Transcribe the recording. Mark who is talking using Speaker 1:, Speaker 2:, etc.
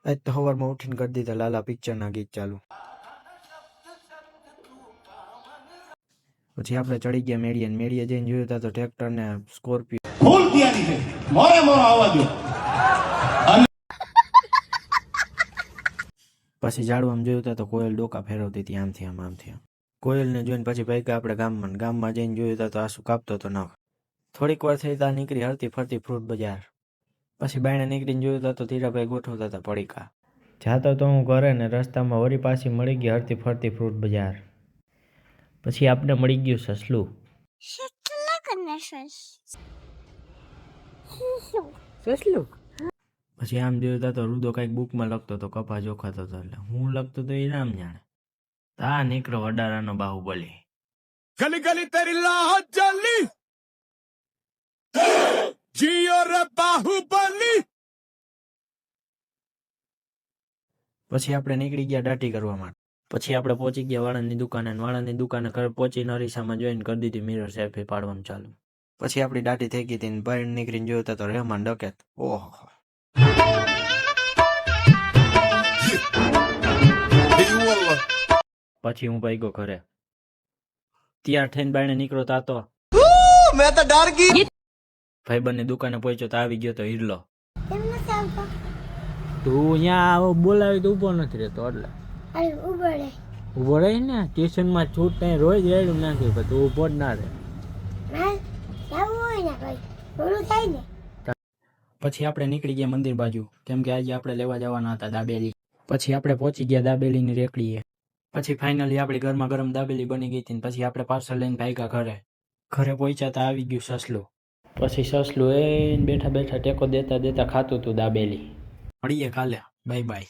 Speaker 1: આજ તો સવારમાં ઉઠીને કરી દીધા લાલા પિક્ચરના ગીત ચાલુ. પછી આપણે ચડી ગયા મેળીએ જઈને જોયું તા તો ટ્રેક્ટર ને સ્કોર્પિયો
Speaker 2: ફૂલ તૈયારી છે. મોરે મોરો આવવા દો.
Speaker 1: પછી ઝાડવામાં જોયું તા તો કોયલ ડોકા ફેરવતી હતી આમથી આમ. કોયલને જોઈને પછી ભાગ્યા આપણે ગામમાં જઈને જોયું તા તો આંસુ કાપતો તો નખ. થોડીક વાર થઈ ત્યાં નીકળી હરતી ફરતી ફ્રૂટ બજાર. પછી બાયણે નીકળીને જોયું તા તો ધીરાભાઈ ગોઠવતા હતા પડીકા. જાતો તો હું ઘરે ને રસ્તામાં વળી પાછી મળી ગઈ હરતી ફરતી ફ્રૂટ બજાર. પછી આપણે મળી ગયું સસલું. પછી આમ જોયું તા તો રૂદો કઈક બુકમાં લખતો તો કપા જોખાતો હતો એટલે હું લખતો તો એ રામ જાણે. તા નીકળો અડારાનો બાહુબલી.
Speaker 2: ગલી ગલી તેરી લાહ જલી જીઓ રે બાહુબલી.
Speaker 1: પછી આપણે નીકળી ગયા દાટી કરવા માટે. પછી આપણે પહોંચી ગયા વાળાની દુકાને ઘરે પહોંચીને અરીસામાં જોઈને કરી દીધી મિરર સેલ્ફી પાડવાનું ચાલુ. પછી આપણી દાટી થઈ ગઈ હતી બહાર નીકળીને જોયું તો રહેમાન ડકેત. ઓહો. પછી હું ભાઈ ગયો ઘરે. તૈયાર થઈને બાયણે નીકળો તાતો
Speaker 2: મેં તો ડર ગઈ.
Speaker 1: ભાઈબંધની દુકાને પહોંચ્યો તો આવી ગયો તો હિરલો. તું અહીંયા બોલાવી તો ઉભો નથી રહેતો એટલે ઉભો રહી ને સ્ટેશનમાં છૂટ ત્યાં રોજ રેડું નાખ્યું પણ તું ઉભો જ ના રહે. પછી આપણે નીકળી ગયા મંદિર બાજુ કેમ કે આજે આપણે લેવા જવાના હતા દાબેલી. પછી આપણે પહોંચી ગયા દાબેલીની રેકડીએ. પછી ફાઇનલી આપણી ગરમા ગરમ દાબેલી બની ગઈ હતી. પછી આપણે પાર્સલ લઈને ભાગ્યા ઘરે પહોંચ્યા તા આવી ગયું સસલું. પછી સસલું એ બેઠા બેઠા ટેકો દેતા ખાતું તું દાબેલી. મળીએ કાલે. Bye bye.